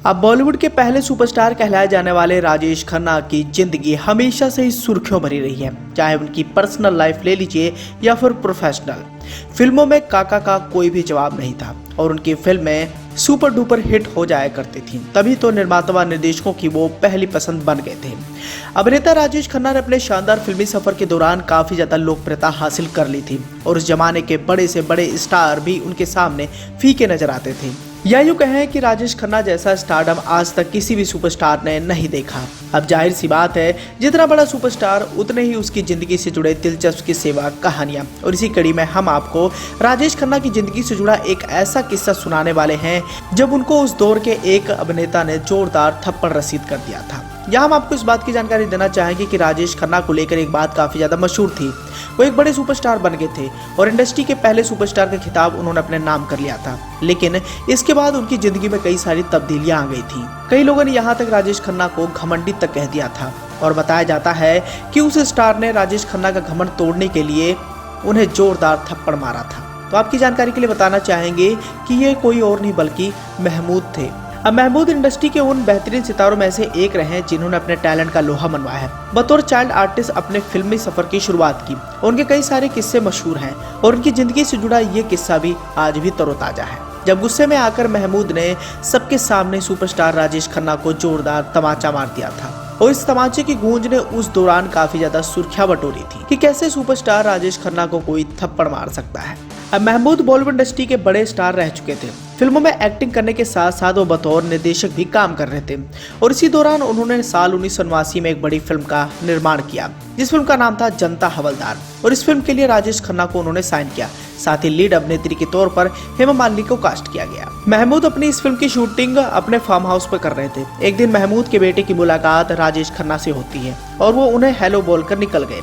अब बॉलीवुड के पहले सुपरस्टार कहलाए जाने वाले राजेश खन्ना की जिंदगी हमेशा से ही सुर्खियों भरी रही है, चाहे उनकी पर्सनल लाइफ ले लीजिए या फिर प्रोफेशनल। फिल्मों में काका का कोई भी जवाब नहीं था और उनकी फिल्में सुपर डुपर हिट हो जाया करती थी, तभी तो निर्माता व निर्देशकों की वो पहली पसंद बन गए थे। अभिनेता राजेश खन्ना ने अपने शानदार फिल्मी सफर के दौरान काफी ज्यादा लोकप्रियता हासिल कर ली थी और उस जमाने के बड़े से बड़े स्टार भी उनके सामने फीके नजर आते थे। या यूं कहें कि राजेश खन्ना जैसा स्टारडम आज तक किसी भी सुपरस्टार ने नहीं देखा। अब जाहिर सी बात है, जितना बड़ा सुपरस्टार उतने ही उसकी जिंदगी से जुड़े दिलचस्प किस्से व कहानियां। और इसी कड़ी में हम आपको राजेश खन्ना की जिंदगी से जुड़ा एक ऐसा किस्सा सुनाने वाले हैं जब उनको उस दौर के एक अभिनेता ने जोरदार थप्पड़ रसीद कर दिया था। यहाँ हम आपको इस बात की जानकारी देना चाहेंगे कि राजेश खन्ना को लेकर एक बात काफी ज्यादा मशहूर थी। वो एक बड़े सुपरस्टार बन गए थे और इंडस्ट्री के पहले सुपरस्टार का खिताब उन्होंने अपने नाम कर लिया था, लेकिन इसके बाद उनकी जिंदगी में कई सारी तब्दीलियां आ गई थी। कई लोगों ने यहाँ तक राजेश खन्ना को घमंडी तक कह दिया था और बताया जाता है कि उस स्टार ने राजेश खन्ना का घमंड तोड़ने के लिए उन्हें जोरदार थप्पड़ मारा था। तो आपकी जानकारी के लिए बताना चाहेंगे कि ये कोई और नहीं बल्कि महमूद थे। अब महमूद इंडस्ट्री के उन बेहतरीन सितारों में से एक रहे जिन्होंने अपने टैलेंट का लोहा मनवाया है। बतौर चाइल्ड आर्टिस्ट अपने फिल्मी सफर की शुरुआत की। उनके कई सारे किस्से मशहूर हैं और उनकी जिंदगी से जुड़ा ये किस्सा भी आज भी तरोताजा है, जब गुस्से में आकर महमूद ने सबके सामने सुपरस्टार राजेश खन्ना को जोरदार तमाचा मार दिया था। और इस तमाचे की गूंज ने उस दौरान काफी ज्यादा सुर्खियां बटोरी थी कि कैसे सुपरस्टार राजेश खन्ना को कोई थप्पड़ मार सकता है। अब महमूद बॉलीवुड इंडस्ट्री के बड़े स्टार रह चुके थे। फिल्मों में एक्टिंग करने के साथ साथ वो बतौर निर्देशक भी काम कर रहे थे और इसी दौरान उन्होंने साल 1989 में एक बड़ी फिल्म का निर्माण किया, जिस फिल्म का नाम था जनता हवलदार। और इस फिल्म के लिए राजेश खन्ना को उन्होंने साइन किया, साथ ही लीड अभिनेत्री के तौर पर हेमा मालिनी को कास्ट किया गया। महमूद अपनी इस फिल्म की शूटिंग अपने फार्म हाउस पर कर रहे थे। एक दिन महमूद के बेटे की मुलाकात राजेश खन्ना से होती है और वो उन्हें हेलो बोलकर निकल गए।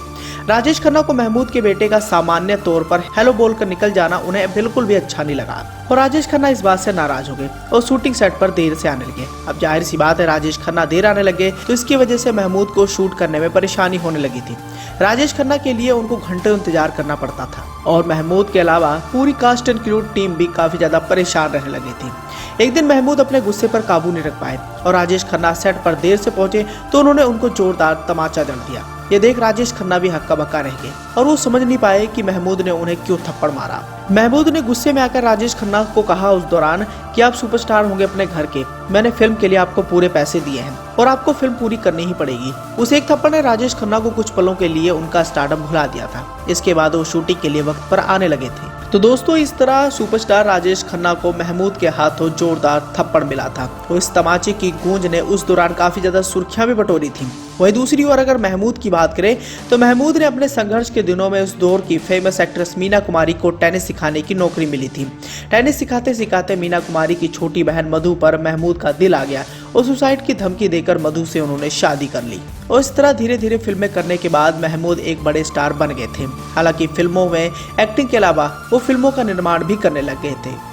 राजेश खन्ना को महमूद के बेटे का सामान्य तौर पर हेलो बोलकर निकल जाना उन्हें बिल्कुल भी अच्छा नहीं लगा और राजेश खन्ना इस बात से नाराज हो गए और शूटिंग सेट पर देर से आने लगे। अब जाहिर सी बात है, राजेश खन्ना देर आने लगे तो इसकी वजह से महमूद को शूट करने में परेशानी होने लगी थी। राजेश खन्ना के लिए उनको घंटों इंतजार करना पड़ता था और महमूद के अलावा पूरी कास्ट एंड क्रू टीम भी काफी ज्यादा परेशान रहने लगी थी। एक दिन महमूद अपने गुस्से पर काबू नहीं रख पाए और राजेश खन्ना सेट पर देर से पहुंचे तो उन्होंने उनको जोरदार तमाचा जड़ दिया। ये देख राजेश खन्ना भी हक्का बक्का रह गए और वो समझ नहीं पाए कि महमूद ने उन्हें क्यों थप्पड़ मारा। महमूद ने गुस्से में आकर राजेश खन्ना को कहा उस दौरान कि आप सुपरस्टार होंगे अपने घर के, मैंने फिल्म के लिए आपको पूरे पैसे दिए हैं और आपको फिल्म पूरी करनी ही पड़ेगी। उस एक थप्पड़ ने राजेश खन्ना को कुछ पलों के लिए उनका स्टारडम भुला दिया था। इसके बाद वो शूटिंग के लिए वक्त पर आने लगे थे। तो दोस्तों, इस तरह सुपरस्टार राजेश खन्ना को महमूद के हाथों जोरदार थप्पड़ मिला था और इस तमाचे की गूंज ने उस दौरान काफी ज्यादा सुर्खियां भी बटोरी थी। वहीं दूसरी ओर अगर महमूद की बात करें तो महमूद ने अपने संघर्ष के दिनों में उस दौर की फेमस एक्ट्रेस मीना कुमारी को टेनिस सिखाने की नौकरी मिली थी। टेनिस सिखाते सिखाते मीना कुमारी की छोटी बहन मधु पर महमूद का दिल आ गया और सुसाइड की धमकी देकर मधु से उन्होंने शादी कर ली और इस तरह धीरे धीरे फिल्में करने के बाद महमूद एक बड़े स्टार बन गए थे। हालांकि फिल्मों में एक्टिंग के अलावा वो फिल्मों का निर्माण भी करने लग गए थे।